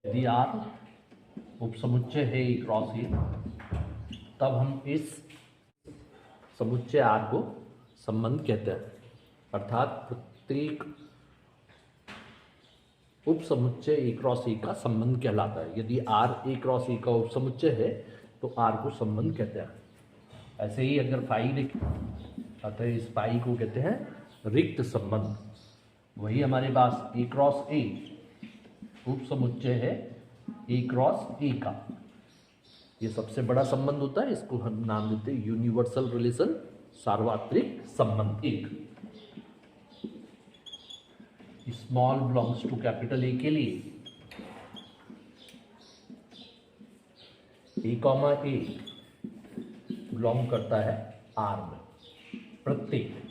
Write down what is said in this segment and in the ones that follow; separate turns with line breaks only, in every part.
यदि आर उपसमुच्चय है ए क्रॉस ए, तब हम इस समुच्चय आर को संबंध कहते हैं। अर्थात प्रत्येक उपसमुच्चय ए क्रॉस ए का संबंध कहलाता है। यदि आर ए क्रॉस ए का उपसमुच्चय है तो आर को संबंध कहते हैं। ऐसे ही अगर फाई लिखें, अतः इस फाई को कहते हैं रिक्त संबंध। वही हमारे पास ए क्रॉस ए उपसमुच्चय है ए क्रॉस ए का, ये सबसे बड़ा संबंध होता है। इसको हम नाम देते हैं यूनिवर्सल रिलेशन, सार्वत्रिक संबंध। एक small belongs to capital A के लिए ए कॉमा ए बिलोंग करता है आर में। प्रत्येक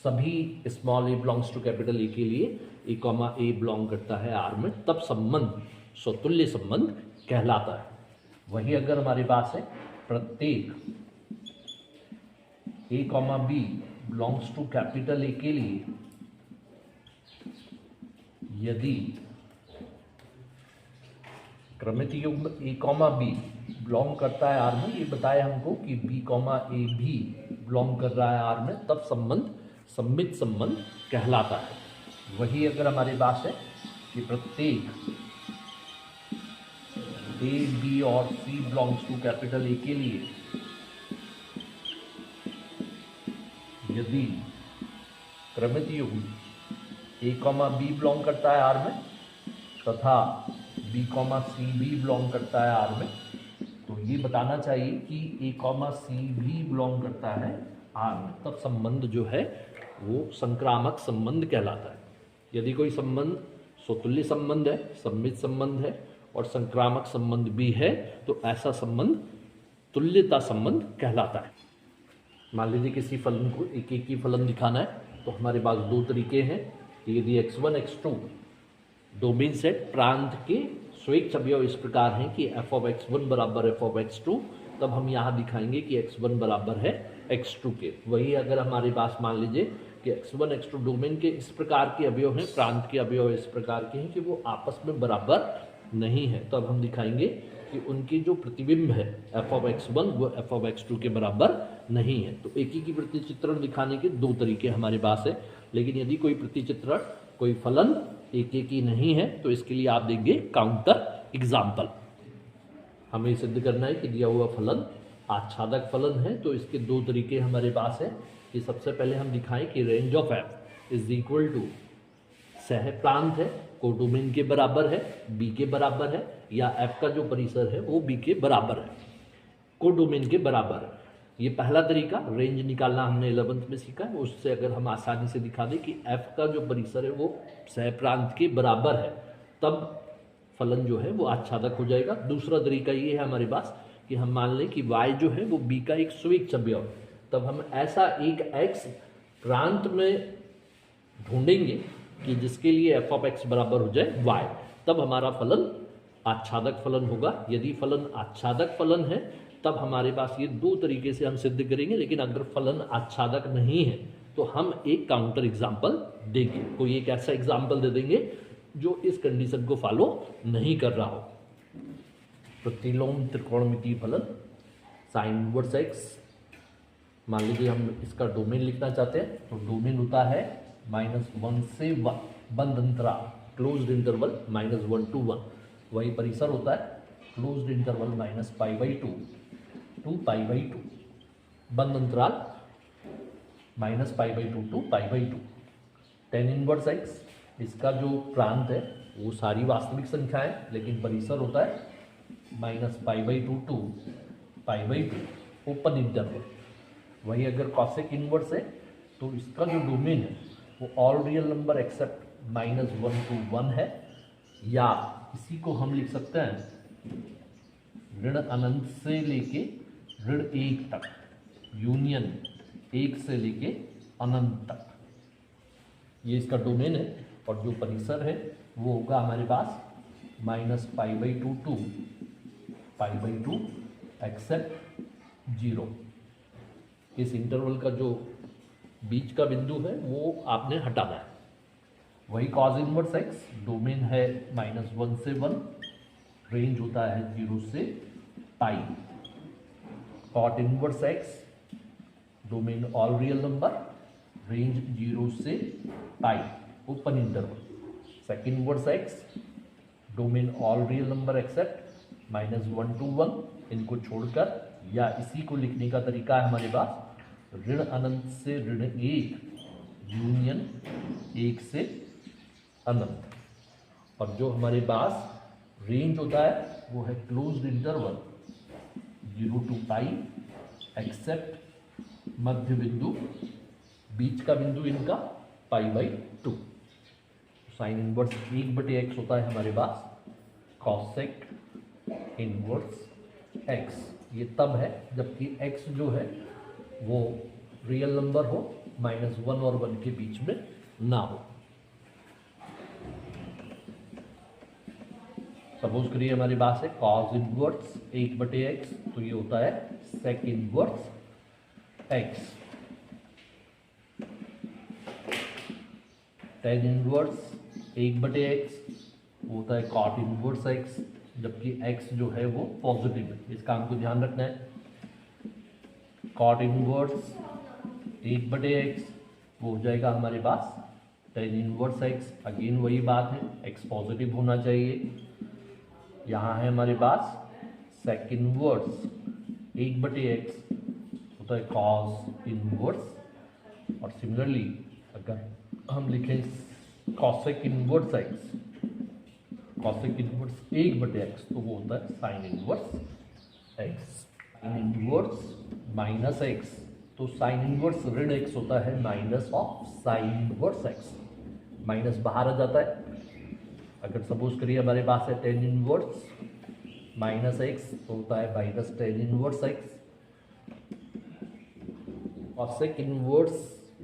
सभी small A belongs to capital A के लिए ए कॉमा ए बिलोंग करता है आर में, तब संबंध स्वतुल्य संबंध कहलाता है। वही अगर हमारे पास है प्रत्येक A comma B belongs to capital A के लिए यदि क्रमित युग्म ए कॉमा बी बिलोंग करता है आर में, ये बताया हमको कि बी कॉमा ए भी बिलोंग कर रहा है आर में, तब संबंध सम्मित संबंध कहलाता है। वही अगर हमारे पास है कि प्रत्येक ए बी और सी बिलोंग्स टू कैपिटल ए के लिए यदि क्रमित युग्म ए कॉमा बी बिलोंग करता है आर में तथा बी कॉमा सी भी बिलोंग करता है आर में, तो ये बताना चाहिए कि ए कॉमा सी भी बिलोंग करता है आर में, तब संबंध जो है वो संक्रामक संबंध कहलाता है। यदि कोई संबंध स्वतुल्य संबंध है, सम्मित संबंध है और संक्रामक संबंध भी है, तो ऐसा संबंध तुल्यता संबंध कहलाता है। मान लीजिए किसी फलन को एक एक ही फलन दिखाना है, तो हमारे पास दो तरीके हैं। यदि x1 x2 डोमेन सेट प्रांत के स्वेच्छ अवयव इस प्रकार हैं कि f ऑफ x1 बराबर f ऑफ x2, तब हम यहाँ दिखाएंगे कि x1 बराबर है x2 के। वही अगर हमारे पास मान लीजिए कि x1 x2 डोमेन के इस प्रकार के अवयव हैं, प्रांत के अवयव इस प्रकार के हैं कि वो आपस में बराबर नहीं है, तब हम दिखाएंगे कि उनकी जो प्रतिबिंब है f ऑफ x1 वो f ऑफ x2 के बराबर नहीं है। तो एक ही की प्रतिचित्रण दिखाने के दो तरीके हमारे पास है, लेकिन यदि कोई प्रतिचित्रण कोई फलन एक एक ही नहीं है तो इसके लिए आप देंगे काउंटर एग्जाम्पल। हमें सिद्ध करना है कि दिया हुआ फलन आच्छादक फलन है, तो इसके दो तरीके हमारे पास है कि सबसे पहले हम दिखाएं कि range of f is equal to सह प्रांत है, कोडोमेन के बराबर है, बी के बराबर है, या f का जो परिसर है वो बी के बराबर है, कोडोमेन के बराबर है। ये पहला तरीका रेंज निकालना हमने 11th में सीखा है। उससे अगर हम आसानी से दिखा दें कि f का जो परिसर है वो सह प्रांत के बराबर है, तब फलन जो है वो आच्छादक हो जाएगा। दूसरा तरीका ये है हमारे पास कि हम मान लें कि y जो है वो b का एक स्वेच्छ अवयव, तब हम ऐसा एक x प्रांत में ढूंढेंगे कि जिसके लिए f ऑफ x बराबर हो जाए y, तब हमारा फलन आच्छादक फलन होगा। यदि फलन आच्छादक फलन है तब हमारे पास ये दो तरीके से हम सिद्ध करेंगे, लेकिन अगर फलन आच्छादक नहीं है तो हम एक काउंटर एग्जाम्पल देंगे। कोई एक ऐसा एग्जाम्पल दे देंगे जो इस कंडीशन को फॉलो नहीं कर रहा हो। प्रतिलोम त्रिकोणमितीय फलन साइन इनवर्स x, मान लीजिए हम इसका डोमेन लिखना चाहते हैं, तो डोमेन होता है -1 से 1, बंद अंतराल क्लोज्ड इंटरवल -1 to 1। वही परिसर होता है क्लोज्ड इंटरवल -π/2 to π/2, बंद अंतराल -π/2 to π/2। tan इनवर्स x, इसका जो प्रांत है वो सारी वास्तविक संख्या है, लेकिन परिसर होता है -π/2 to π/2, ओपन इंटरवल। वही अगर कॉसेक इनवर्स है तो इसका जो डोमेन है वो all real number except -1 to 1 है, या इसी को हम लिख सकते हैं ऋण अनंत से लेके ऋण 1 तक, यूनियन 1 से लेके अनंत तक, ये इसका डोमेन है। और जो परिसर है वो होगा हमारे पास -π/2 to π/2 एक्सेप्ट 0। इस इंटरवल का जो बीच का बिंदु है वो आपने हटाना है। वही कॉज इनवर्स एक्स, डोमेन है -1 से 1, रेंज होता है 0 से pi. Cot inverse x domain all real number, range 0 से pi, open interval. Second inverse x domain all real number except -1 to 1, इनको छोड़कर, या इसी को लिखने का तरीका है हमारे पास ऋण अनंत से ऋण 1 यूनियन 1 से अनंत। और जो हमारे पास रेंज होता है वो है closed interval 0 to pi except मध्य बिंदु, बीच का बिंदु इनका π/2। साइन इनवर्स 1/x होता है हमारे पास कॉसेक इनवर्स x। ये तब है जबकि x जो है वो रियल नंबर हो, -1 और 1 के बीच में ना हो। सपोज करिए हमारे पास है कॉस इनवर्स 1/x, तो ये होता है sec inverse x। Tan inverse 1/x होता है कॉट इनवर्स x, जबकि x जो है वो पॉजिटिव है, इस काम को ध्यान रखना है। कॉट इनवर्स 1/x वो हो जाएगा हमारे पास टेन इनवर्स x। अगेन वही बात है, x पॉजिटिव होना चाहिए। यहाँ है हमारे पास सेक इनवर्स 1/x होता है कॉस इनवर्स। और सिमिलरली अगर हम लिखें cosec inverse x, cosec inverse 1/x, तो वो होता है sine inverse x। Sine inverse -x, तो साइन इनवर्स ऋण x होता है minus of sine inverse x। Minus बाहर आ जाता है। अगर सपोज करिए हमारे पास है टेन इनवर्स -x, तो होता है minus tan inverse x। Cosec inverse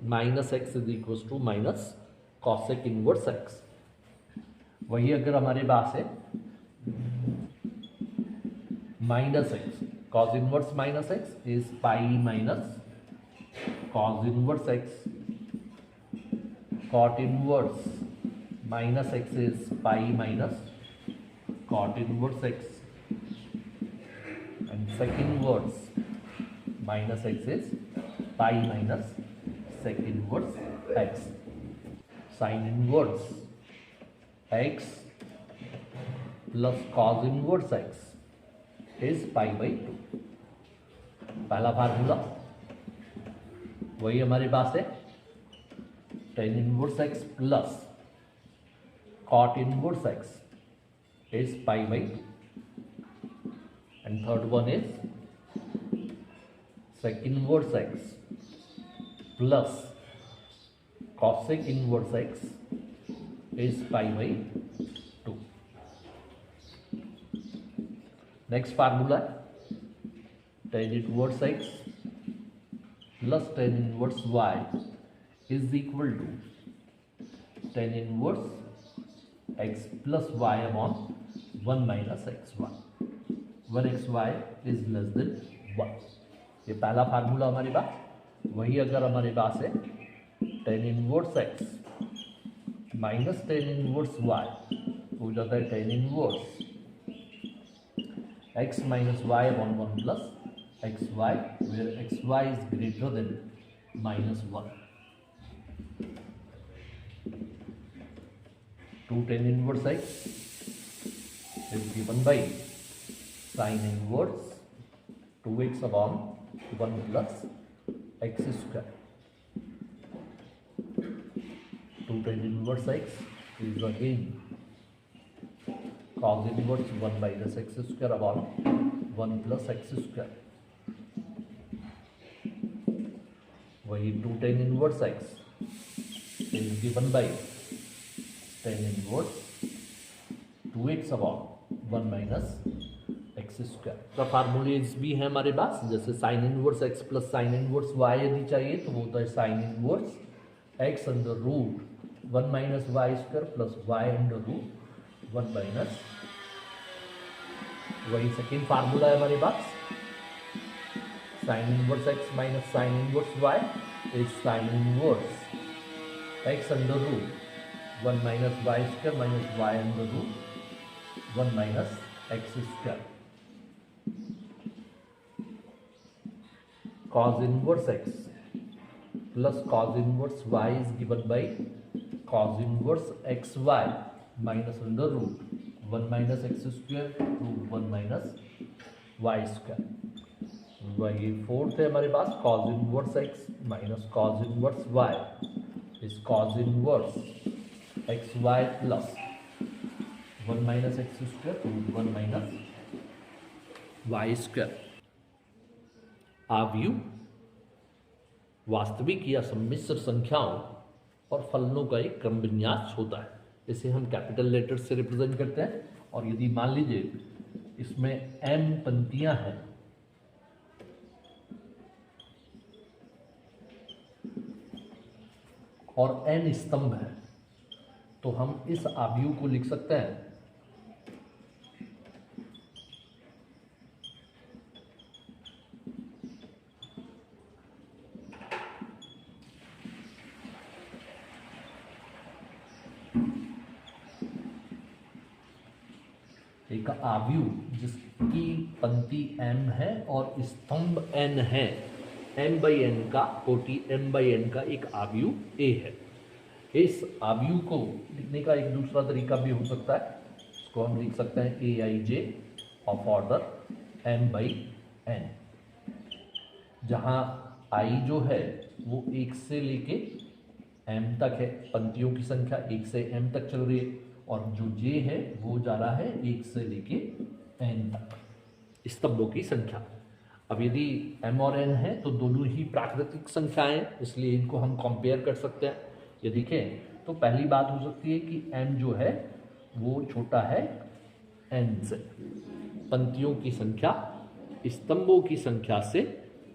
-x is equal to minus cosec inverse x। वही अगर हमारे पास है -x, cos inverse -x is pi minus cos inverse x। cot inverse -x is pi minus cot inverse x, and sec inverse -x is pi minus sec inverse x। Sine inverse x plus cos inverse x is π/2। पहला formula वही हमारे पास है tan inverse x plus cot inverse x is π/2। And third one is sec inverse x plus cosec inverse x is π/2। Next formula tan inverse x plus tan inverse y is equal to tan inverse x plus y upon 1 minus xy, 1xy is less than 1। ये पहला formula हमारे पास। वही अगर हमारे पास है tan inverse x minus tan inverse y, हो जाता है tan inverse x minus Y upon 1 plus xy, where xy is greater than -1। Two tan inverse x is given by sine inverse 2x upon 1 plus x square. Two tan inverse x is again cos inverse 1 minus x square upon 1 plus x square। वही two tan inverse x is given by tan inverse 2x upon 1 minus x square। तो फार्मूलेज भी है हमारे पास, जैसे sine inverse x plus sine inverse y यदि चाहिए तो वो होता है sine inverse x under root 1 minus y square plus y under root 1 minus. वही सेकेंड फार्मूला है हमारे पास, sine inverse x minus sine inverse y is sine inverse x under root 1 minus y square minus y under root 1 minus x square cos inverse x plus cos inverse y is given by cos inverse xy minus under root 1 minus x square root 1 minus y square. वही fourth है हमारे पास cos inverse x minus cos inverse y is cos inverse xy plus 1 minus x square root 1 minus y square. आव्यूह वास्तविक या सम्मिश्र संख्याओं और फलनों का एक क्रम विन्यास होता है. इसे हम कैपिटल लेटर से रिप्रेजेंट करते हैं. और यदि मान लीजिए इसमें m पंक्तियां हैं और n स्तंभ है तो हम इस आव्यूह को लिख सकते हैं एक आव्यूह जिसकी पंक्ति m है और स्तंभ n है. m by n का कोटि m by n का एक आव्यूह a है. इस आव्यूह को लिखने का एक दूसरा तरीका भी हो सकता है. इसको हम लिख सकते हैं aij of order m by n, जहाँ i जो है वो 1 से लेके m तक है. पंक्तियों की संख्या 1 से m तक चल रही है और जो j है वो जा रहा है 1 से लेके n तक. स्तंभों की संख्या. अब यदि m और n है तो दोनों ही प्राकृतिक संख्याएं, इसलिए इनको हम कंपेयर कर सकते हैं. ये देखें तो पहली बात हो सकती है कि m जो है वो छोटा है n से. पंक्तियों की संख्या स्तंभों की संख्या से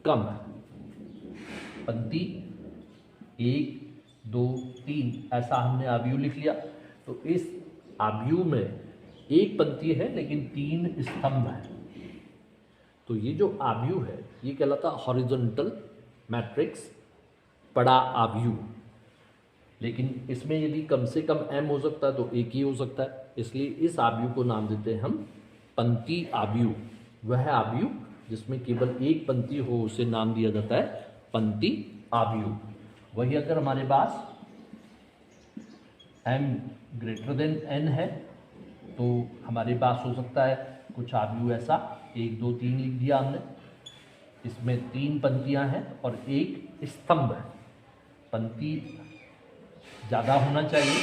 कम है. पंक्ति 1 2 3 ऐसा हमने आव्यूह लिख लिया. तो इस आव्यूह में एक पंक्ति है लेकिन 3 स्तंभ हैं. तो ये जो आव्यूह है ये कहलाता हॉरिजॉन्टल मैट्रिक्स बड़ा आव्यूह. लेकिन इसमें यदि कम से कम m हो सकता है तो एक ही हो सकता है. इसलिए इस आव्यूह को नाम देते हैं हम पंक्ति आव्यूह. वह आव्यूह जिसमें केवल एक पंक्ति हो उसे नाम दिया जाता है पंक्ति आव्यूह. वही अगर हमारे पास m ग्रेटर देन n है तो हमारे पास हो सकता है कुछ आव्यूह ऐसा 1 2 3 लिख दिया हमने. इसमें 3 पंक्तियां हैं और एक स्तंभ है. पंक्ति ज़्यादा होना चाहिए,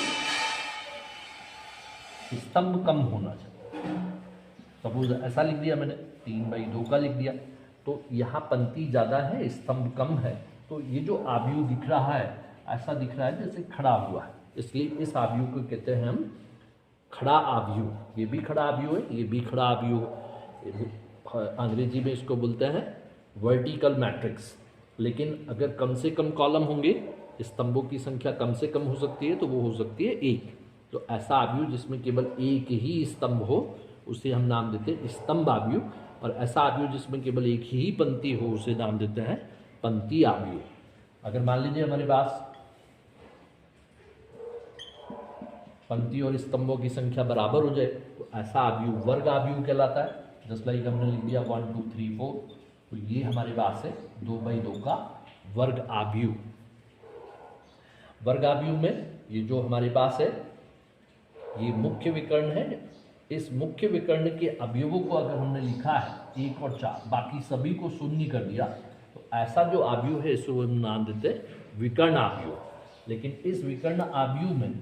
स्तंभ कम होना चाहिए. सपोज ऐसा लिख दिया मैंने 3/2 का लिख दिया. तो यहाँ पंक्ति ज़्यादा है स्तंभ कम है. तो ये जो आव्यूह दिख रहा है ऐसा दिख रहा है जैसे खड़ा हुआ है. इसलिए इस आव्यूह को कहते हैं हम खड़ा आव्यूह. ये भी खड़ा आव्यूह है, ये भी खड़ा आव्यूह है. अंग्रेजी में इसको बोलते हैं वर्टिकल मैट्रिक्स. लेकिन अगर कम से कम कॉलम होंगे, स्तंभों की संख्या कम से कम हो सकती है तो वो हो सकती है 1. तो ऐसा आव्यूह जिसमें केवल एक ही स्तंभ हो उसे हम नाम देते हैं स्तंभ आव्यूह. और ऐसा आव्यूह जिसमें केवल एक ही पंक्ति हो उसे नाम देते हैं पंक्ति आव्यूह. अगर मान लीजिए हमारे पास पंक्ति और स्तंभों की संख्या बराबर हो जाए तो ऐसा आव्यूह वर्ग आव्यूह कहलाता है. जस्ट लाइक हमने लिख दिया 1 2 3 4. तो ये हमारे पास है 2/2 का वर्ग आव्यूह. वर्ग आव्यूह में ये जो हमारे पास है ये मुख्य विकर्ण है. इस मुख्य विकर्ण के अवयवों को अगर हमने लिखा है 1 और 4, बाकी सभी को शून्य कर दिया तो ऐसा जो आव्यूह है इसको हम नाम देते हैं विकर्ण आव्यूह. लेकिन इस विकर्ण आव्यूह में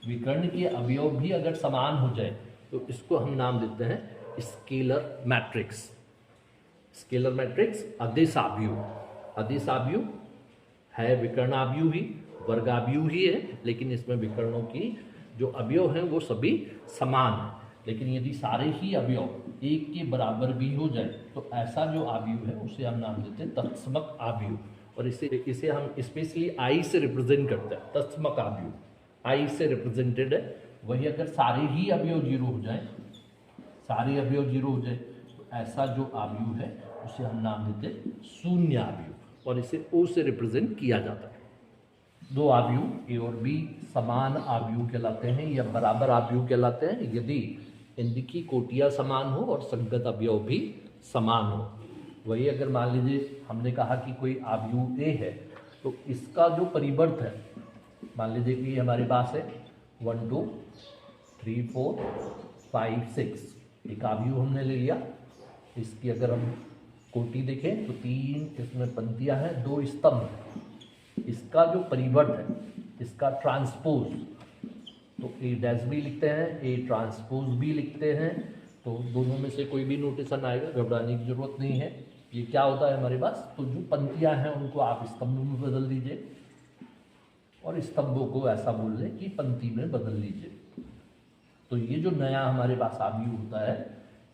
विकर्ण के अवयव भी अगर समान हो जाए तो इसको हम नाम देते हैं स्केलर मैट्रिक्स. स्केलर मैट्रिक्स अदिश आव्यूह. अदिश आव्यूह है विकर्ण आव्यूह ही, वर्ग आव्यूह ही है, लेकिन इसमें विकर्णों की जो अवयव हैं वो सभी समान हैं. लेकिन यदि सारे ही अवयव एक के बराबर भी हो जाए तो ऐसा जो आव्यूह है उसे हम नाम देते हैं तत्समक आव्यूह. और इसे हम स्पेशली आई से रिप्रेजेंट करते हैं. तत्समक आव्यूह आई से रिप्रेजेंटेड है. वही अगर सारे ही अवयव 0 हो जाए, सारे अवयव 0 हो जाए तो ऐसा जो आव्यूह है उसे हम नाम देते हैं शून्य आव्यूह. और इसे ओ से रिप्रेजेंट किया जाता है. 2 आव्यूह ए और बी समान आव्यूह कहलाते हैं या बराबर आव्यूह कहलाते हैं यदि इनकी कोटियाँ समान हो और संगत अवयव भी समान हो। वही अगर मान लीजिए हमने कहा कि कोई अवयव ए है तो इसका जो परिवर्त है, मान लीजिए कि हमारे पास है 1 2 3 4 5 6, एक अवयव हमने ले लिया। इसकी अगर हम कोटि देखें तो 3 इसमें पंक्तियां हैं, 2 स्तंभ हैं। इसका जो परिवर्त है, इसका ट्रांसपोज, तो ए डैश भी लिखते हैं, ए ट्रांसपोज भी लिखते हैं। तो दोनों में से कोई भी नोटेशन आएगा, घबराने की जरूरत नहीं है। ये क्या होता है हमारे पास, तो जो पंक्तियां हैं उनको आप स्तंभ में बदल दीजिए और स्तंभों को ऐसा बोल लें कि पंक्ति में बदल लीजिए। तो ये जो नया हमारे पास अवयव होता है,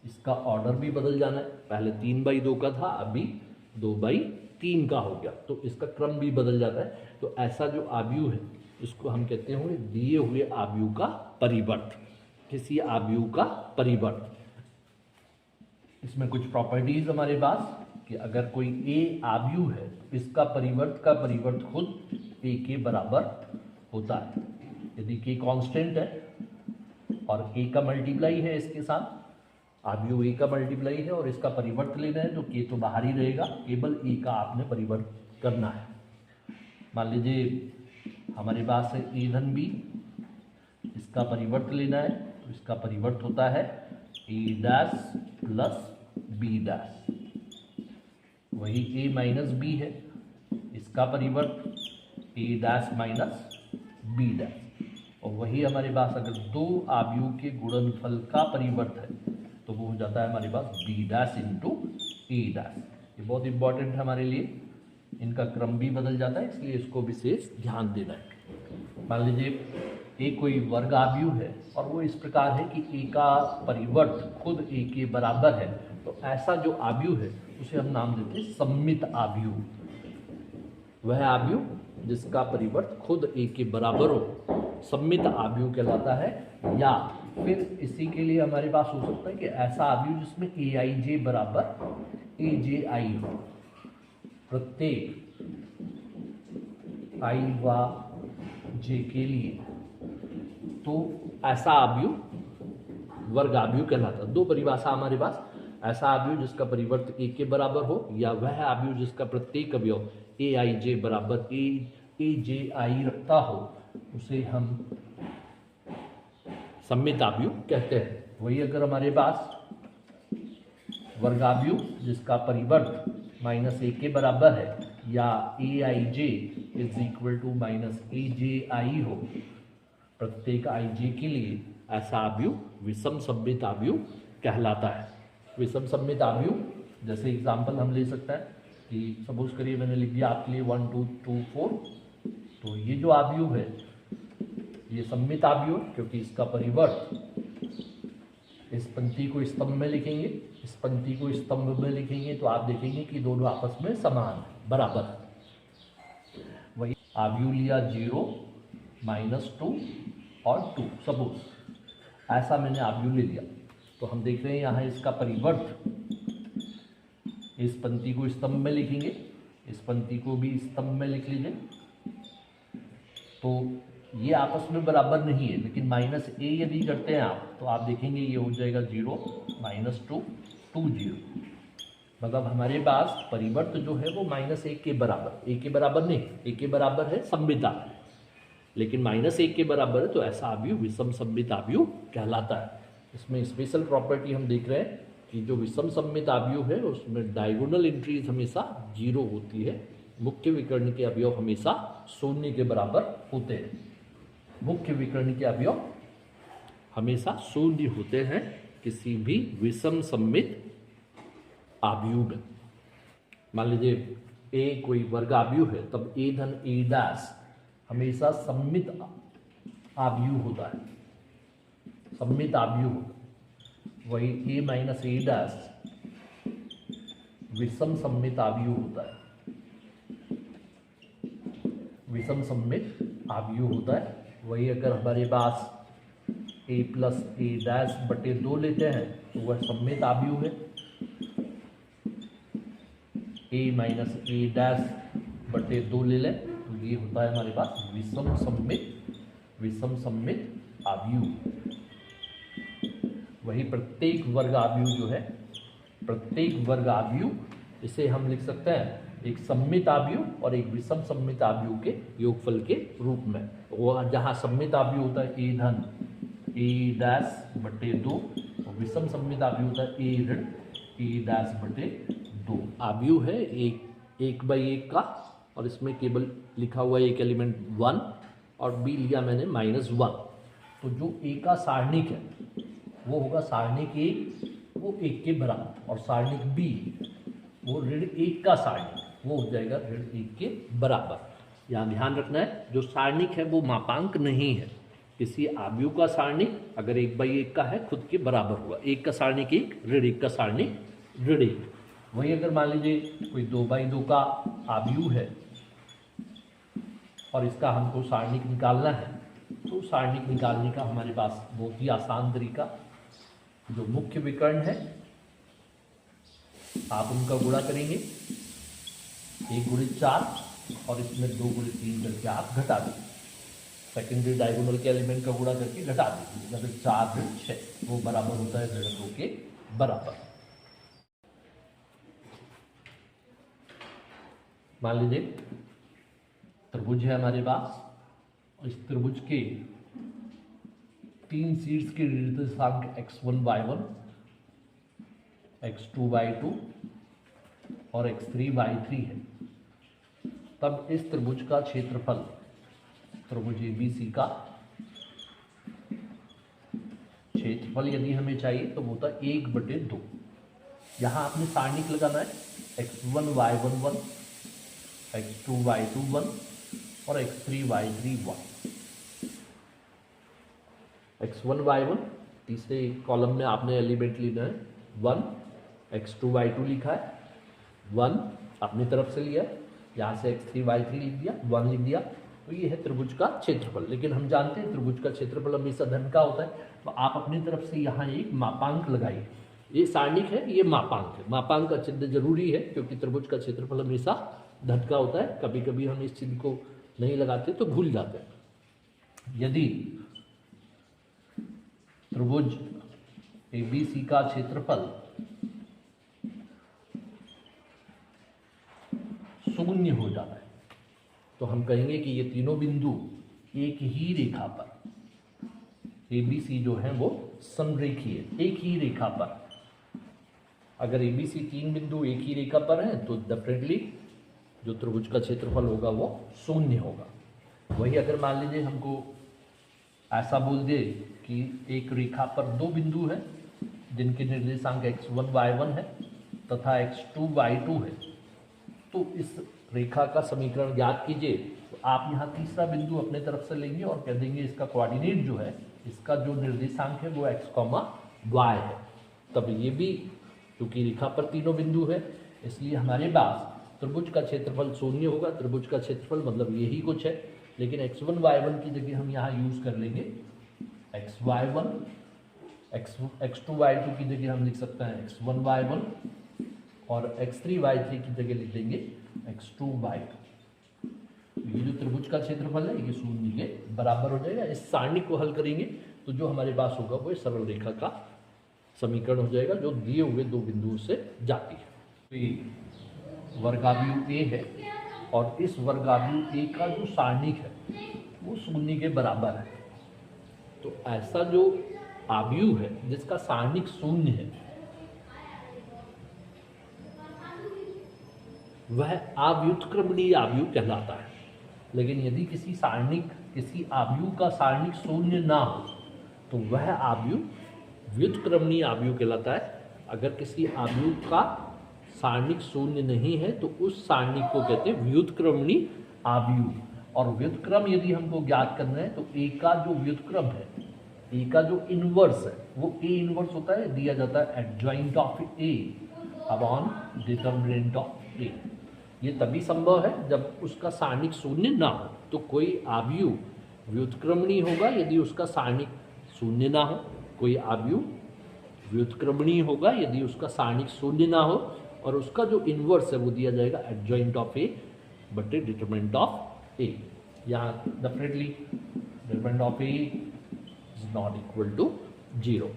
इसका ऑर्डर भी बदल जाना है। पहले 3/2 का था, अभी 2/3 का हो गया, तो इसका क्रम भी बदल जाता है। तो ऐसा जो अवयव है इसको हम कहते हैं दिए हुए अवयव का परिवर्त, किसी अवयव का परिवर्त। इसमें कुछ प्रॉपर्टीज हमारे पास कि अगर कोई ए अवयव है तो इसका परिवर्त खुद ए के बराबर होता है। यदि के कांस्टेंट है और ए का मल्टीप्लाई है इसके साथ, अवयव ए का मल्टीप्लाई है और इसका परिवर्त लेना है, तो के तो बाहर ही रहेगा, केवल ए का आपने परिवर्त करना है। मान लीजिए हमारे पास है ए धन बी, इसका परिवर्त लेना है, तो इसका परिवर्त होता है ए डैश प्लस बी डैश। वही ए माइनस बी है, इसका परिवर्त ए डैश माइनस बी डैश। और वही हमारे पास अगर दो अवयव के गुणनफल का परिवर्त है तो वो हो जाता है हमारे पास बी डैश इंटू ए डैश। ये बहुत इंपॉर्टेंट है हमारे लिए, इनका क्रम भी बदल जाता है, इसलिए इसको विशेष ध्यान देना है। मान लीजिए ए कोई वर्ग अवयव है और वो इस प्रकार है कि ए का परिवर्त खुद ए के बराबर है, तो ऐसा जो अवयव है उसे हम नाम देते हैं सम्मित अवयव। वह अवयव जिसका परिवर्त खुद ए के बराबर हो सम्मित अवयव कहलाता है। या फिर इसी के लिए हमारे पास हो सकता है कि ऐसा अवयव जिसमें ए आई जे बराबर ए जे आई हो, प्रत्येक आई व जे के लिए, तो ऐसा अवयव वर्ग अवयव कहलाता है। दो परिभाषा हमारे पास, ऐसा अवयव जिसका परिवर्त ए के बराबर हो या वह अवयव जिसका प्रत्येक अवयव ए आई जे बराबर ए जे आई रखता हो, उसे हम सम्मित अवयव कहते हैं। वही अगर हमारे पास वर्ग अवयव जिसका परिवर्त माइनस ए के बराबर है या ए आई जे इज इक्वल टू माइनस ए जे आई हो प्रत्येक आई जे के लिए, ऐसा अवयव विषम सम्मित अवयव कहलाता है। विषम सम्मित अवयव जैसे एग्जाम्पल हम ले सकते हैं कि सपोज करिए मैंने लिख दिया आपके लिए 1 2 2 4, तो ये जो अवयव है ये सम्मित अवयव, क्योंकि इसका परिवर्त इस पंक्ति को स्तंभ में लिखेंगे, इस पंक्ति को स्तंभ में लिखेंगे, तो आप देखेंगे कि दोनों आपस में समान है, बराबर है। वही अवयव लिया 0 -2 और 2, सपोज ऐसा मैंने अवयव ले लिया, तो हम देख रहे हैं यहाँ इसका परिवर्त, इस पंक्ति को स्तंभ में लिखेंगे, इस पंक्ति को भी स्तंभ में लिख लीजिए, तो ये आपस में बराबर नहीं है। लेकिन माइनस ए यदि करते हैं आप, तो आप देखेंगे ये हो जाएगा 0 -2 2 0, मतलब हमारे पास परिवर्त जो है वो -1 के बराबर, ए के बराबर नहीं, ए के बराबर है सम्मित अवयव, लेकिन -1 के बराबर है, तो ऐसा अवयव विषम सम्मित अवयव कहलाता है। इसमें स्पेशल प्रॉपर्टी हम देख रहे हैं कि जो विषम सम्मित अवयव है उसमें डायगोनल एंट्रीज हमेशा 0 होती है, मुख्य विकर्ण के अवयव हमेशा 0 के बराबर होते हैं। मुख्य विकर्ण के अवयव हमेशा 0 होते हैं किसी भी विषम सम्मित अवयव में। मान लीजिए ए कोई वर्ग अवयव है, तब ए धन ए डैश हमेशा सम्मित अवयव होता है, सम्मित अवयव। वही ए माइनस ए डैश विषम सम्मित अवयव होता है, विषम सम्मित अवयव होता है। वही अगर हमारे पास ए प्लस ए डैश बटे 2 लेते हैं तो वह सम्मित अवयव है, ए माइनस ए डैश बटे 2 ले लें तो ये होता है हमारे पास विषम सम्मित अवयव। वही प्रत्येक वर्ग आव्यूह जो है, प्रत्येक वर्ग आव्यूह इसे हम लिख सकते हैं एक सममित आव्यूह और एक विषम सममित आव्यूह के योगफल के रूप में। वो जहाँ सममित आव्यूह होता है ए धन ए डैश बटे 2 और विषम सममित आव्यूह होता है ए ऋण ए डैश बटे 2। आव्यूह है एक बाई एक का, और इसमें केवल लिखा हुआ है एक एलिमेंट 1 और बी लिया मैंने -1। तो जो ए का सारणिक है वो होगा सारणिक ए, वो 1 के बराबर, और सारणिक बी वो ऋण 1 का सारणिक, वो हो जाएगा ऋण 1 के बराबर। यहाँ ध्यान रखना है जो सारणिक है वो मापांक नहीं है। किसी आव्यूह का सारणिक अगर 1/1 का है खुद के बराबर होगा। 1 का सारणिक 1, ऋण 1 का सारणिक ऋण 1। वही अगर मान लीजिए कोई 2/2 का आव्यूह है और इसका हमको सारणिक निकालना है, तो सारणिक निकालने का हमारे पास बहुत ही आसान तरीका, जो मुख्य विकर्ण है आप उनका गुणा करेंगे 1 × 4 और इसमें 2 × 3 करके आप घटा देंगे। सेकेंडरी डायगोनल के एलिमेंट का गुणा करके घटा देंगे, मतलब 4 ऋण 6 वो बराबर होता है ऋण 2 के बराबर। मान लीजिए त्रिभुज है हमारे पास, और इस त्रिभुज के 3 शीर्ष के निर्देशांक x1 y1 x2 y2 और x3 y3 है। तब इस त्रिभुज का क्षेत्रफल, त्रिभुज ABC का क्षेत्रफल यदि हमें चाहिए तो वो होता है 1/2। यहाँ आपने सारणिक लगाना है x1 y1 1, x2 y2 1 और x3 y3 1। x1 y1 तीसरे कॉलम में आपने एलिमेंट लेना है 1, x2 y2 लिखा है 1 अपनी तरफ से लिया, यहाँ से x3 y3 लिख दिया 1 लिख दिया। तो ये है त्रिभुज का क्षेत्रफल। लेकिन हम जानते हैं त्रिभुज का क्षेत्रफल हमेशा धन का होता है, तो आप अपनी तरफ से यहाँ एक मापांक लगाइए। ये सारणिक है, ये मापांक है। मापांक का चिन्ह जरूरी है क्योंकि त्रिभुज का क्षेत्रफल हमेशा धन का होता है। कभी कभी हम इस चिन्ह को नहीं लगाते तो भूल जाते हैं। यदि त्रिभुज ABC का क्षेत्रफल शून्य हो जाता है तो हम कहेंगे कि ये तीनों बिंदु एक ही रेखा पर, ABC जो है वो समरेखीय, एक ही रेखा पर। अगर ABC 3 बिंदु एक ही रेखा पर हैं तो डेफिनेटली जो त्रिभुज का क्षेत्रफल होगा वो शून्य होगा। वही अगर मान लीजिए हमको ऐसा बोल दे कि एक रेखा पर 2 बिंदु हैं जिनके निर्देशांक x1 y1 है तथा x2 y2 है, तो इस रेखा का समीकरण ज्ञात कीजिए। तो आप यहाँ तीसरा बिंदु अपने तरफ से लेंगे और कह देंगे इसका कोऑर्डिनेट जो है, इसका जो निर्देशांक है वो x, y है। तब ये भी क्योंकि रेखा पर तीनों बिंदु है इसलिए हमारे पास त्रिभुज का क्षेत्रफल शून्य होगा। त्रिभुज का क्षेत्रफल मतलब यही कुछ है, लेकिन x1 y1 की जगह हम यहाँ यूज कर लेंगे xy1, x2 y2 की जगह हम लिख सकते हैं x1 y1 और x3 y3 की जगह लिख देंगे x2 y2। ये जो त्रिभुज का क्षेत्रफल है ये शून्य के बराबर हो जाएगा। इस सारणी को हल करेंगे तो जो हमारे पास होगा वो सरल रेखा का समीकरण हो जाएगा जो दिए हुए 2 बिंदुओं से जाती है। तो ये वर्गाव्यूह A है और इस वर्गाव्यूह A का जो सारणिक है वो शून्य के बराबर है। तो ऐसा जो आव्यूह है जिसका सारणिक शून्य है वह अव्युत्क्रमणीय आव्यूह कहलाता है। लेकिन यदि किसी आव्यूह का सारणिक शून्य ना हो तो वह आव्यूह व्युत्क्रमणीय आव्यूह कहलाता है। अगर किसी आव्यूह का सारणिक शून्य नहीं है तो उस सारणिक को कहते हैं व्युत्क्रमणीय आव्यूह। और व्युत्क्रम यदि हमको ज्ञात करना है तो ए का जो व्युत्क्रम है, ए का जो इनवर्स है वो ए इनवर्स होता है, दिया जाता है adjoint of A upon determinant of A. ये तभी संभव है जब उसका सारणिक शून्य ना हो। तो कोई आव्यूह व्युत्क्रमणीय होगा यदि उसका सारणिक शून्य ना हो, कोई आव्यूह व्युत्क्रमणीय होगा यदि उसका सारणिक शून्य ना हो और उसका जो इनवर्स है वो दिया जाएगा एडजॉइंट ऑफ ए बटे डिटरमिनेंट ऑफ ए। यहाँ definitely determinant of A is not equal to 0।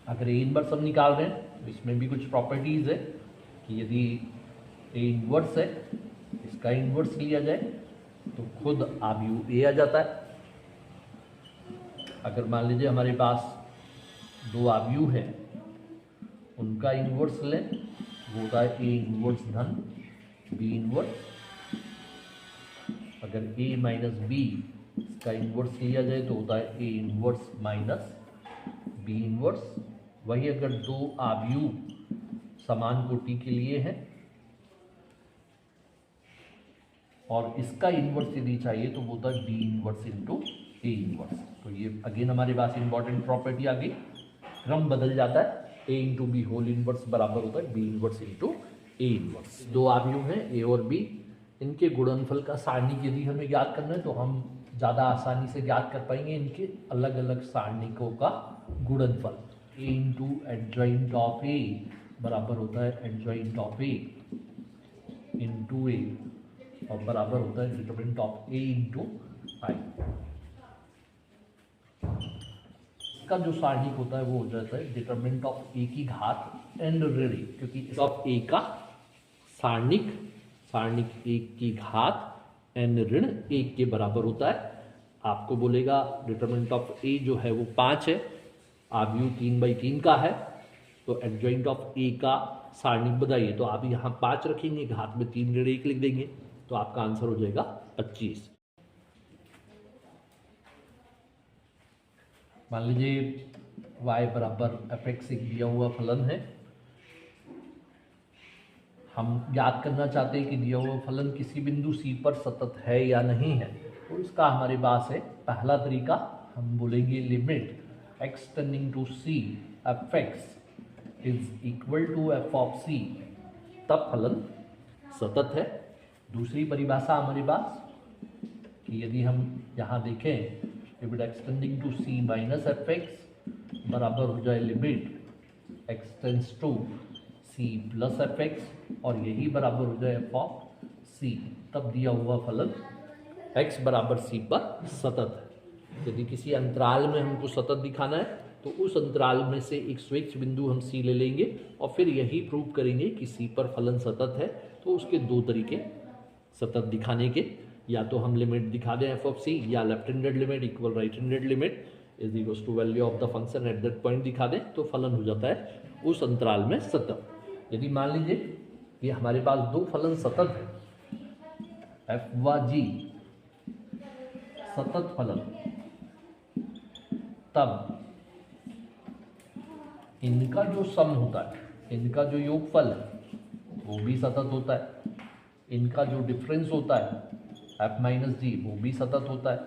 अगर ए इनवर्स हम निकाल रहे हैं तो इसमें भी कुछ प्रॉपर्टीज़ है कि यदि ए इनवर्स है, इसका इनवर्स लिया जाए तो खुद आव्यूह ए आ जाता है। अगर मान लीजिए हमारे पास दो आव्यूह है, उनका इनवर्स लें, वो होता है ए इनवर्स धन बी इनवर्स। अगर ए माइनस बी इसका इनवर्स लिया जाए तो होता है A inverse minus B inverse. वही अगर दो आव्यूह समान कोटि के लिए हैं और इसका इनवर्स यदि चाहिए तो वो होता है B inverse into A inverse. तो ये अगेन हमारे पास इंपॉर्टेंट प्रॉपर्टी आ गई, क्रम बदल जाता है, A into B whole inverse बराबर होता है B inverse into A inverse. दो आव्यूह हैं ए और बी, इनके गुणनफल का सारणिक यदि हमें ज्ञात करना है तो हम ज़्यादा आसानी से ज्ञात कर पाएंगे इनके अलग अलग सारणिकों का गुणनफल। ए इंटू एडजॉइंट ऑफ ए बराबर होता है एडजॉइंट ऑफ ए इंटू ए और बराबर होता है डिटरमिनेंट ऑफ ए इंटू आई। इसका जो सारणिक होता है वो हो जाता है डिटरमिनेंट ऑफ ए की घात एन ऋण ए, क्योंकि ऑफ ए का सारणिक एक की घात एन ऋण एक के बराबर होता है। आपको बोलेगा डिटरमिनेंट ऑफ ए जो है वो 5 है, आव्यूह 3/3 का है, तो एडजॉइंट ऑफ ए का सारणिक बताइए, तो आप यहाँ 5 रखेंगे, घात में 3 ऋण 1 लिख देंगे, तो आपका आंसर हो जाएगा 25। मान लीजिए y बराबर fx एक दिया हुआ फलन है, हम ज्ञात करना चाहते हैं कि दिया हुआ फलन किसी बिंदु c पर सतत है या नहीं है। तो इसका हमारे पास है पहला तरीका, हम बोलेंगे limit x tending to c fx is equal to f of c, तब फलन सतत है। दूसरी परिभाषा हमारे पास कि यदि हम यहाँ देखें limit x tending to c minus fx बराबर हो जाए limit x tends to c plus fx और यही बराबर हो जाए f ऑफ c, तब दिया हुआ फलन x बराबर c पर सतत है। यदि किसी अंतराल में हमको सतत दिखाना है तो उस अंतराल में से एक स्वेच्छ बिंदु हम c ले लेंगे और फिर यही प्रूव करेंगे कि c पर फलन सतत है। तो उसके दो तरीके सतत दिखाने के, या तो हम लिमिट दिखा दें f ऑफ c या left handed limit equal right handed limit is equals to value of the function at that point दिखा दें, तो फलन हो जाता है उस अंतराल में सतत। यदि मान लीजिए कि हमारे पास दो फलन सतत है, f व g सतत फलन, तब इनका जो सम होता है, इनका जो योगफल है वो भी सतत होता है, इनका जो डिफरेंस होता है f माइनस जी वो भी सतत होता है।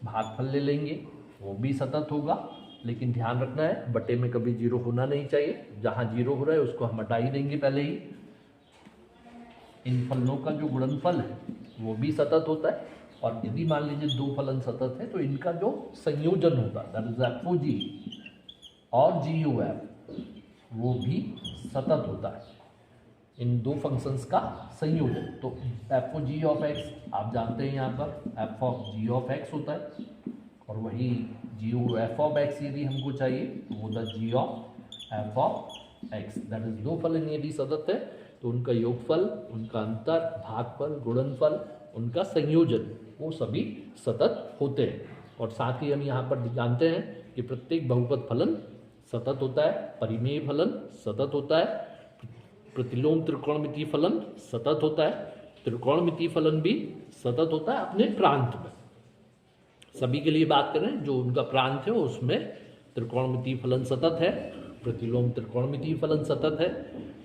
भागफल ले लेंगे वो भी सतत होगा, लेकिन ध्यान रखना है बटे में कभी जीरो होना नहीं चाहिए, जहाँ जीरो हो रहा है उसको हम हटा ही देंगे पहले ही। इन फलनों का जो गुणनफल है वो भी सतत होता है, और यदि मान लीजिए दो फलन सतत है तो इनका जो संयोजन होता है दैट इज एफ ओ जी और जी यू एफ वो भी सतत होता है, इन दो फंक्शंस का संयोजन। तो F O G of X आप जानते हैं यहाँ पर F of G of X होता है, और वही G U F of X यदि हमको चाहिए तो वो the G of F of X, that is दो फलन यदि सतत है तो उनका योगफल, उनका अंतर, भागफल, गुणनफल, उनका संयोजन वो सभी सतत होते हैं। और साथ ही हम यहाँ पर जानते हैं कि प्रत्येक बहुपद फलन सतत होता है, परिमेय फलन सतत होता है, प्रतिलोम त्रिकोणमितीय फलन सतत होता है, त्रिकोणमितीय फलन भी सतत होता है अपने प्रांत में। सभी के लिए बात करें, जो उनका प्रांत है उसमें त्रिकोणमितीय फलन सतत है, प्रतिलोम त्रिकोणमितीय फलन सतत है,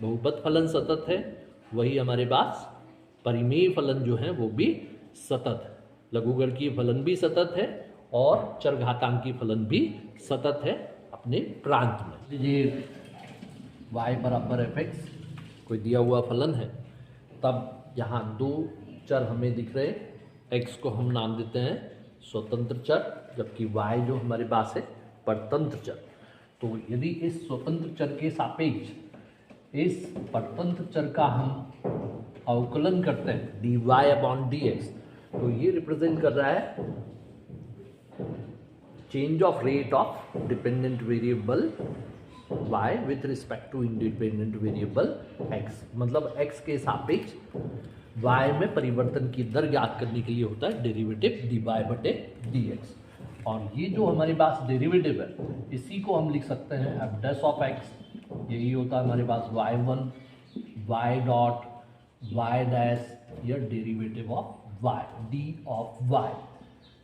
बहुपद फलन सतत है, वही हमारे पास परिमेय फलन जो है वो भी सतत है, लघुगणकीय फलन भी सतत है और चरघातांकी फलन भी सतत है अपने प्रांत में। ये y बराबर एफ एक्स कोई दिया हुआ फलन है, तब यहाँ दो चर हमें दिख रहे, x को हम नाम देते हैं स्वतंत्र चर, जबकि y जो हमारे पास है परतंत्र चर। तो यदि इस स्वतंत्र चर के सापेक्ष इस परतंत्र चर का हम अवकलन करते हैं dy अपॉन dx, तो ये रिप्रेजेंट कर रहा है change of rate of dependent variable y with respect to independent variable x, मतलब x के सापेक्ष y में परिवर्तन की दर ज्ञात करने के लिए होता है डेरिवेटिव dy/dx। और ये जो हमारे पास डेरिवेटिव है इसी को हम लिख सकते हैं f डैश ऑफ x, यही होता है हमारे पास y1 y dot y dash या derivative of y d of y।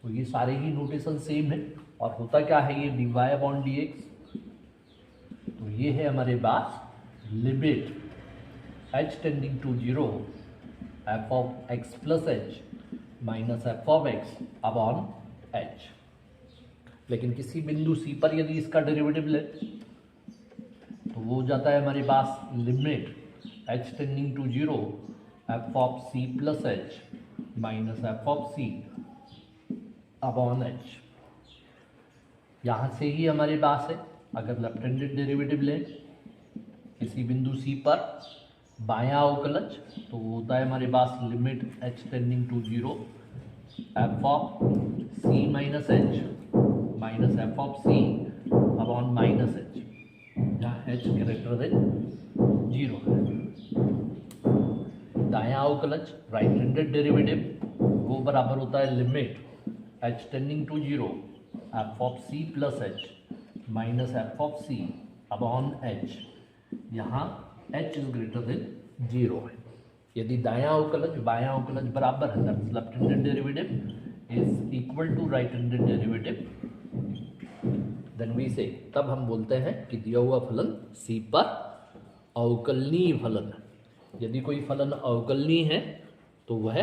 तो ये सारे ही नोटेशन सेम है और होता क्या है ये dy/dx। तो ये है हमारे पास limit h tending to 0 f of x plus h minus f of x upon h। लेकिन किसी बिंदु c पर यदि इसका डेरिवेटिव ले तो वो हो जाता है हमारे पास limit h tending to 0 f of c plus h minus f of c upon h। यहाँ से ही हमारे पास है अगर लेफ्ट हैंडेड डेरिवेटिव लें किसी बिंदु c पर बायां अवकलज तो वो होता है हमारे पास limit h tending to 0 f of c minus h minus f of c upon minus h, जहाँ h ग्रेटर देन 0 है। दायां अवकलज राइट हैंडेड डेरिवेटिव वो बराबर होता है limit h tending to 0 f of c plus h minus f of c upon h, यहाँ h is greater than 0 है। यदि दायां अवकलज बायां अवकलज बराबर है left handed derivative is equal to right handed derivative, then we say तब हम बोलते हैं कि दिया हुआ फलन c पर अवकलनीय फलन है। यदि कोई फलन अवकलनीय है तो वह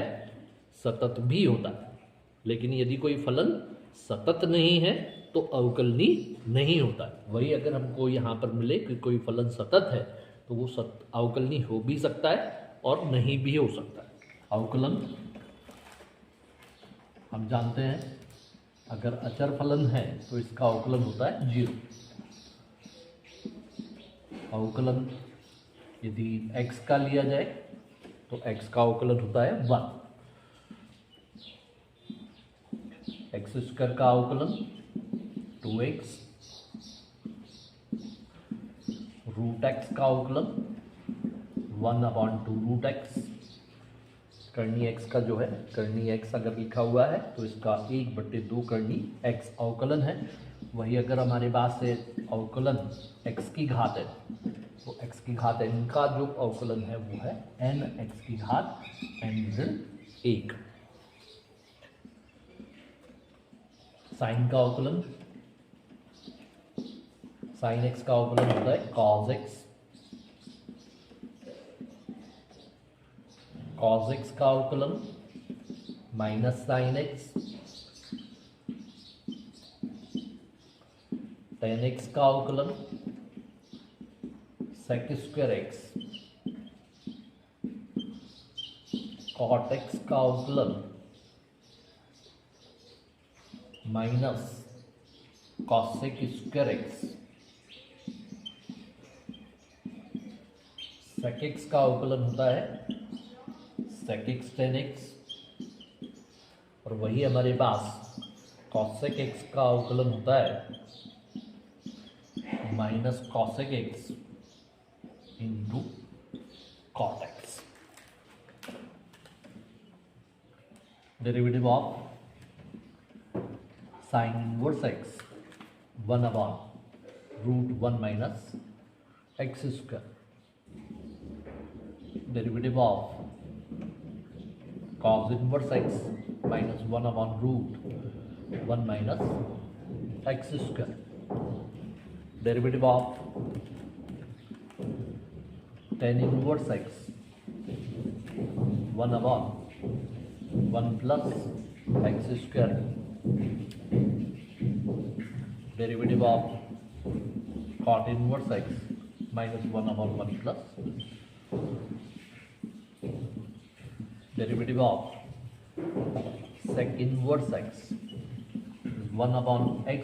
सतत भी होता है, लेकिन यदि कोई फलन सतत नहीं है तो अवकलनीय नहीं होता है। वही अगर हमको यहाँ पर मिले कि कोई फलन सतत है तो वो अवकलनीय हो भी सकता है और नहीं भी हो सकता है। अवकलन हम जानते हैं अगर अचर फलन है तो इसका अवकलन होता है 0। अवकलन यदि x का लिया जाए तो x का अवकलन होता है 1। एक्स स्क्वायर का अवकलन 2x, रूट x का अवकलन 1/2 रूट x। करनी x का जो है करनी x अगर लिखा हुआ है तो इसका 1/2 करनी x अवकलन है। वही अगर हमारे पास है अवकलन x की घात है तो x की घात n का जो अवकलन है वो है n x की घात n/1। साइन का अवकलन साइन x का अवकलन होता है cos x। cos x का अवकलन minus sine x। tan x का अवकलन sec square x। cot x का अवकलन minus cosec square x। sec x का अवकलन होता है sec x tan x। और वही हमारे पास cosec x का अवकलन होता है minus cosec x into cot x। Derivative of sine inverse x 1/√1 minus x square. Derivative of cos inverse x minus 1/√1 minus x square. Derivative of tan inverse x 1/1 plus x square. Derivative of cot inverse x minus 1/1 plus derivative of sec inverse x 1/x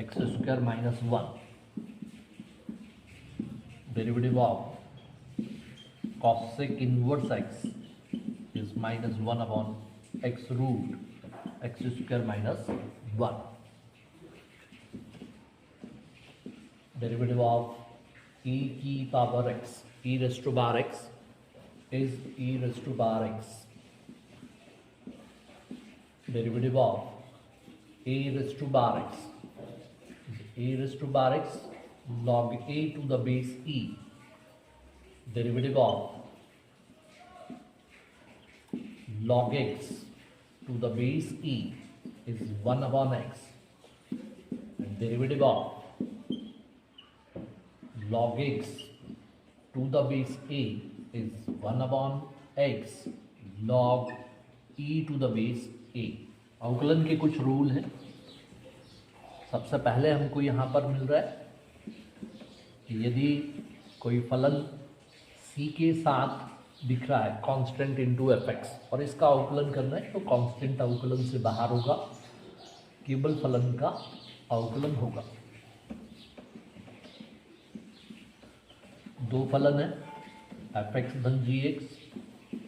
x square minus 1। Derivative of cosec inverse x is minus 1/x root x square minus 1. Derivative of e की power x, e raised to bar x is e raised to bar x. Derivative of a raised to bar x, a raised to bar x log a to the base e. Derivative of log x to the base e is 1 upon x, and derivative of log x to the base a is 1 upon x log e to the base a. अवकलन के कुछ rule हैं. सबसे पहले हमको यहाँ पर मिल रहा है कि यदि कोई फलन c के साथ दिख रहा है कांस्टेंट इनटू fx और इसका अवकलन करना है तो कांस्टेंट अवकलन से बाहर होगा, केवल फलन का अवकलन होगा. दो फलन है fx धन gx,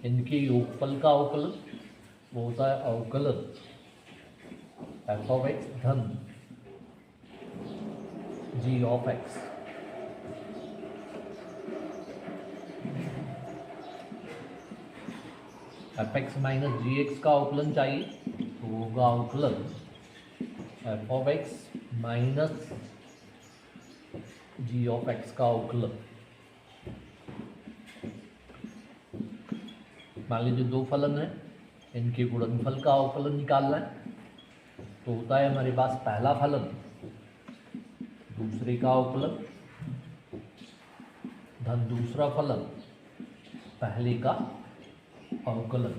इनके योगफल का अवकलन वो होता है अवकलन f of x धन g of x. fx minus G X का अवकलन चाहिए तो होगा अवकलन f of x minus G of X का अवकलन. मान लीजिए दो फलन है, इनके गुणनफल का अवकलन निकालना है तो होता है हमारे पास पहला फलन दूसरे का अवकलन धन दूसरा फलन पहले का अवकलन.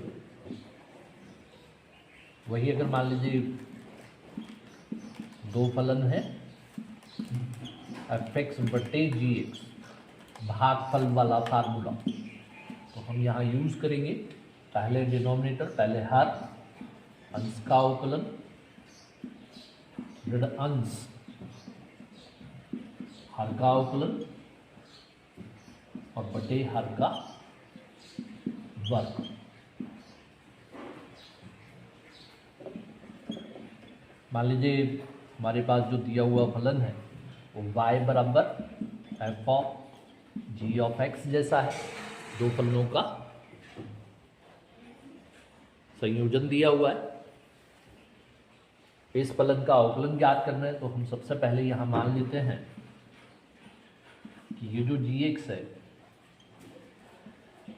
वही अगर मान लीजिए दो फलन है fx बटे जी एक्स, भागफल वाला फार्मूला, तो हम यहाँ यूज करेंगे पहले डिनोमिनेटर, पहले हर, अंश का अवकलन ऋण अंश हर का अवकलन और बटे हर का वर्ग. मान लीजिए हमारे पास जो दिया हुआ फलन है वो y बराबर f of g of x जैसा है. दो फलनों का संयोजन दिया हुआ है. इस फलन का अवकलन ज्ञात करना है तो हम सबसे पहले यहाँ मान लेते हैं कि ये जो gx है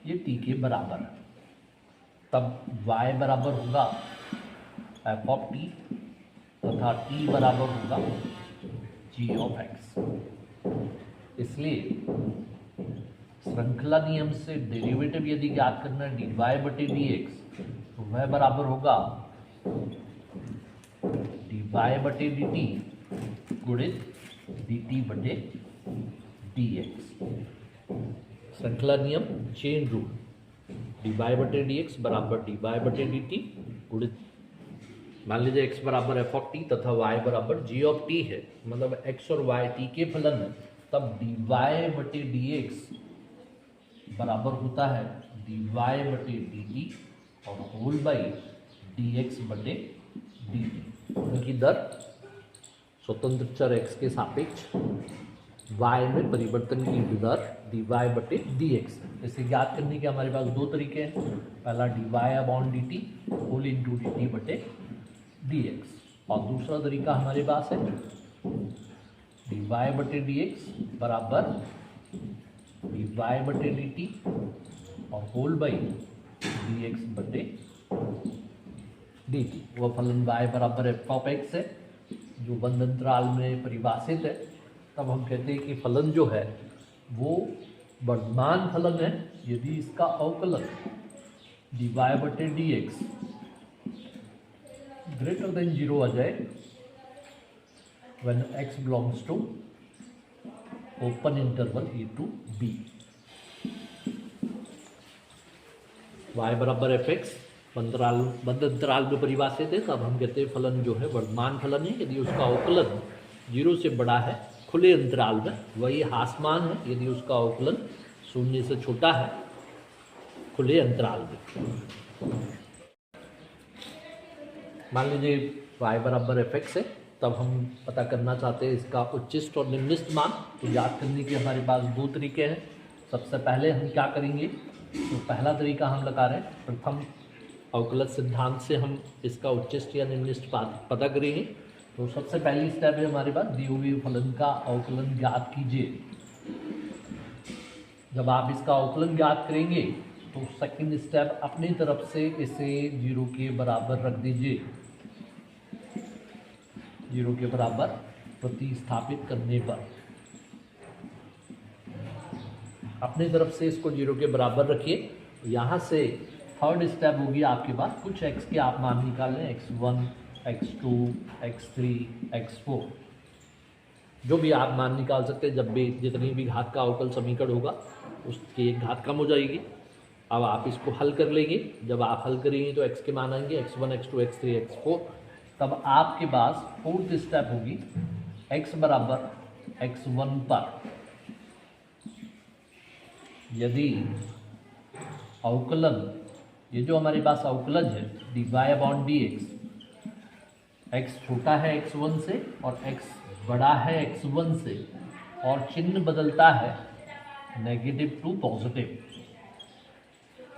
ये t के बराबर है, तब y बराबर होगा f ऑफ t तथा t बराबर होगा g ऑफ x. इसलिए श्रृंखला नियम से डेरिवेटिव यदि ज्ञात करना है dy बटे dx तो वह बराबर होगा dy बटे dt गुणित dt बटे dx. श्रृंखला नियम चेन रूल, dy बटे dx बराबर dy बटे dt गुणित, मान लीजिए x बराबर f ऑफ t तथा y बराबर g ऑफ t है, मतलब x और y t के फलन है, तब dy बटे dx बराबर होता है dy बटे dt और होल बाई dx बटे dt. उनकी दर स्वतंत्र चर x के सापेक्ष y में परिवर्तन की दर dy बटे dx. इसे ज्ञात करने के हमारे पास दो तरीके हैं. पहला dy upon dt whole into dt बटे dx और दूसरा तरीका हमारे पास है dy बटे dx बराबर dy बटे dt और होल बाई dx बटे dt. वह फलन y बराबर f ऑफ x है जो बंद अंतराल में परिभाषित है. तब हम कहते हैं कि फलन जो है वो वर्तमान फलन है यदि इसका अवकलन dy बटे dx ग्रेटर देन 0 आ जाए when x belongs to open interval a to b. y बराबर fx बंद अंतराल में परिभाषित है, तब हम कहते हैं फलन जो है वर्तमान फलन है यदि उसका अवकलन 0 से बड़ा है खुले अंतराल में. वही हासमान है यदि उसका अवकलन 0 से छोटा है खुले अंतराल में. मान लीजिए y बराबर एफ एक्स है, तब हम पता करना चाहते हैं इसका उच्चिष्ट और निम्निष्ट मान। तो याद करने के हमारे पास दो तरीके हैं। सबसे पहले हम क्या करेंगे, तो पहला तरीका हम लगा रहे हैं, प्रथम अवकलज सिद्धांत से हम इसका उच्चिष्ट या निम्निष्ट पता करेंगे। तो सबसे पहली स्टेप है हमारे पास, दिए हुए फलन का अवकलन ज्ञात कीजिए। जब आप इसका अवकलन ज्ञात करेंगे तो सेकंड स्टेप अपनी तरफ से इसे 0 के बराबर रख दीजिए। 0 के बराबर प्रतिस्थापित करने पर अपनी तरफ से इसको 0 के बराबर रखिए। यहाँ से थर्ड स्टेप होगी आपके पास, कुछ x के आप मान निकाल लें, x1, x2, x3, x4, जो भी आप मान निकाल सकते हैं। जब भी जितनी भी घात का अवकल समीकरण होगा उसकी एक घात कम हो जाएगी। अब आप इसको हल कर लेंगे। जब आप हल करेंगे तो x के मान आएंगे x1, x2, x3, x4। तब आपके पास फोर्थ स्टेप होगी, x बराबर x1 पर यदि अवकलन, ये जो हमारे पास अवकलज है dy अपॉन dx, x छोटा है x1 से और x बड़ा है x1 से, और चिन्ह बदलता है नेगेटिव टू पॉजिटिव।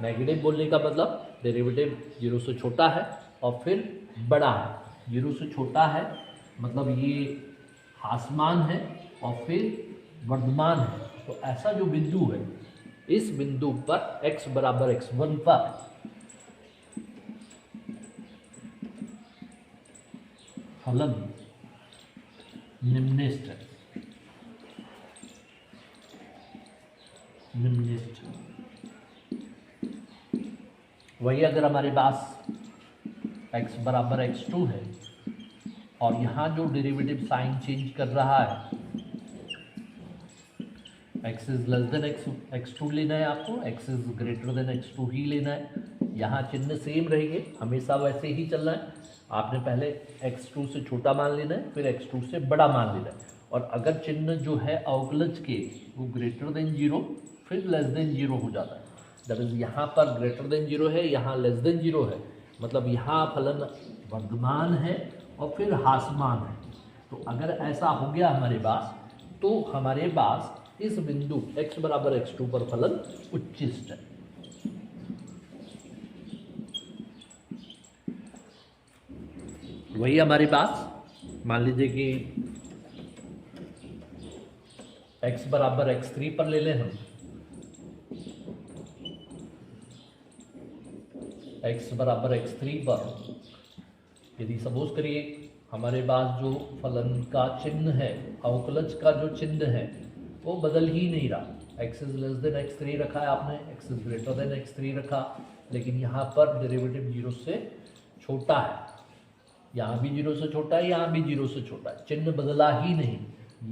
नेगेटिव बोलने का मतलब डेरिवेटिव 0 से छोटा है और फिर बड़ा है। 0 से छोटा है मतलब ये हासमान है और फिर वर्धमान है। तो ऐसा जो बिंदु है, इस बिंदु पर x बराबर x1 पर फलन निम्निष्ट है। निम्निष्ट वही अगर हमारे पास x बराबर x2 है और यहाँ जो डेरिवेटिव साइन चेंज कर रहा है, x is less then x2 लेना है आपको, x is greater then x2 ही लेना है। यहाँ चिन्ह सेम रहेंगे, हमेशा वैसे ही चलना है। आपने पहले x2 से छोटा मान लेना है, फिर x2 से बड़ा मान लेना है। और अगर चिन्ह जो है अवकलज के वो ग्रेटर देन 0 फिर लेस देन 0 हो जाता है। दैट इज यहाँ पर ग्रेटर देन 0 है, यहाँ लेस देन 0 है, मतलब यहाँ फलन वर्धमान है और फिर हासमान है। तो अगर ऐसा हो गया हमारे पास, तो हमारे पास इस बिंदु x बराबर x2 पर फलन उच्चिष्ट है। वही हमारे पास मान लीजिए कि x बराबर x3 पर ले लें हम, x बराबर x3 पर यदि सपोज करिए हमारे पास जो फलन का चिन्ह है, अवकलज का जो चिन्ह है वो बदल ही नहीं रहा। x is less then x3 रखा है आपने, x is greater then x3 रखा, लेकिन यहाँ पर डेरिवेटिव 0 से छोटा है, यहाँ भी 0 से छोटा है, यहाँ भी 0 से छोटा है, चिन्ह बदला ही नहीं।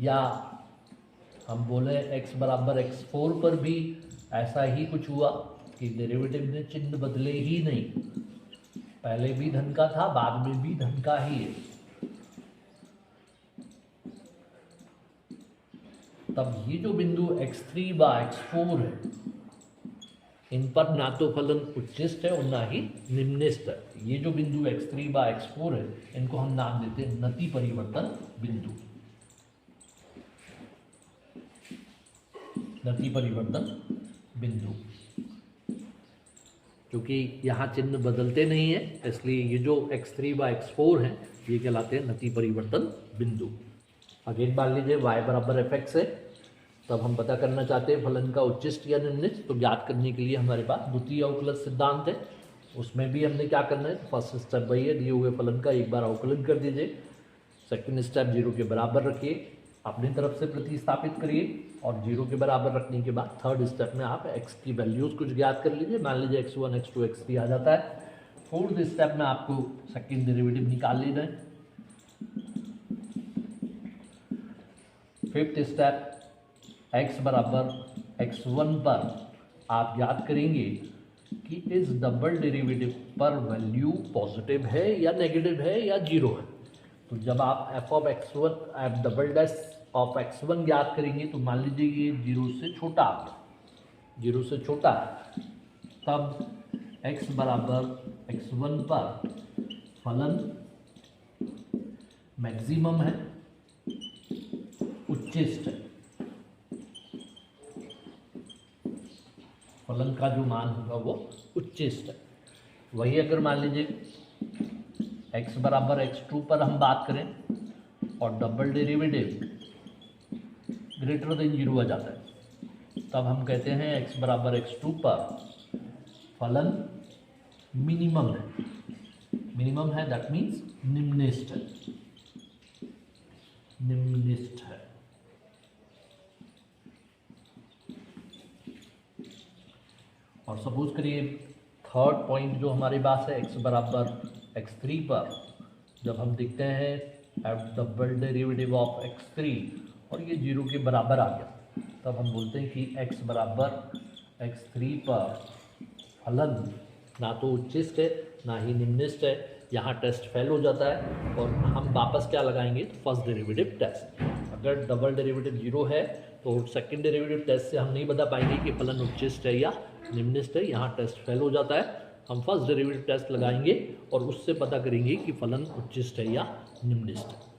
या हम बोले x बराबर x4 पर भी ऐसा ही कुछ हुआ कि डेरिवेटिव ने चिन्ह बदले ही नहीं, पहले भी धन का था, बाद में भी धन का ही है। तब ये जो बिंदु x3 व x4 है, इन पर ना तो फलन उच्चिष्ट है और ना ही निम्निष्ट है। ये जो बिंदु x3 व x4 है, इनको हम नाम देते हैं नति परिवर्तन बिंदु। नति परिवर्तन बिंदु, क्योंकि यहाँ चिन्ह बदलते नहीं है, इसलिए ये जो x3 व x4 है ये कहलाते हैं नति परिवर्तन बिंदु। अगेन मान लीजिए y बराबर एफ एक्स है, तब हम पता करना चाहते हैं फलन का उच्चिष्ट या निम्निष्ट। तो ज्ञात करने के लिए हमारे पास द्वितीय अवकलज सिद्धांत है, उसमें भी हमने क्या करना है, फर्स्ट स्टेप वही है, दिए हुए फलन का एक बार अवकलन कर दीजिए। सेकंड स्टेप 0 के बराबर रखिए, अपनी तरफ से प्रतिस्थापित करिए, और 0 के बराबर रखने के बाद थर्ड स्टेप में आप x की वैल्यूज़ कुछ ज्ञात कर लीजिए। मान लीजिए x1, x2, x3 आ जाता है। फोर्थ स्टेप में आपको सेकंड डेरिवेटिव निकाल लेना है। फिफ्थ स्टेप x बराबर x1 पर आप याद करेंगे कि इस डबल डेरिवेटिव पर वैल्यू पॉजिटिव है या नेगेटिव है या 0 है। तो जब आप f of x1 f double dash of x1 ज्ञात करेंगे तो मान लीजिए ये 0 से छोटा, 0 से छोटा है, तब x बराबर x1 पर फलन मैक्सिमम है, उच्चिष्ट है। फलन का जो मान होगा वो उच्चिष्ट है। वही अगर मान लीजिए x बराबर x2 पर हम बात करें और डबल डेरिवेटिव ग्रेटर देन 0 आ जाता है, तब हम कहते हैं x बराबर x2 पर फलन मिनिमम है। मिनिमम है दैट मीन्स निम्निष्ठ है, निम्निष्ठ है। और सपोज करिए थर्ड पॉइंट जो हमारे पास है x बराबर x3 पर जब हम देखते हैं F double derivative of x3 और ये 0 के बराबर आ गया, तब हम बोलते हैं कि x बराबर x3 पर फलन ना तो उच्चिष्ट है ना ही निम्निष्ठ है। यहाँ टेस्ट फेल हो जाता है और हम वापस क्या लगाएंगे, तो फर्स्ट डेरिवेटिव टेस्ट। अगर डबल डेरिवेटिव 0 है तो सेकंड डेरिवेटिव टेस्ट से हम नहीं बता पाएंगे कि फलन उच्चिष्ट है या निम्निष्ठ है। यहाँ टेस्ट फेल हो जाता है, हम फर्स्ट डेरिवेटिव टेस्ट लगाएंगे और उससे पता करेंगे कि फलन उच्चिष्ट है या निम्निष्ठ है।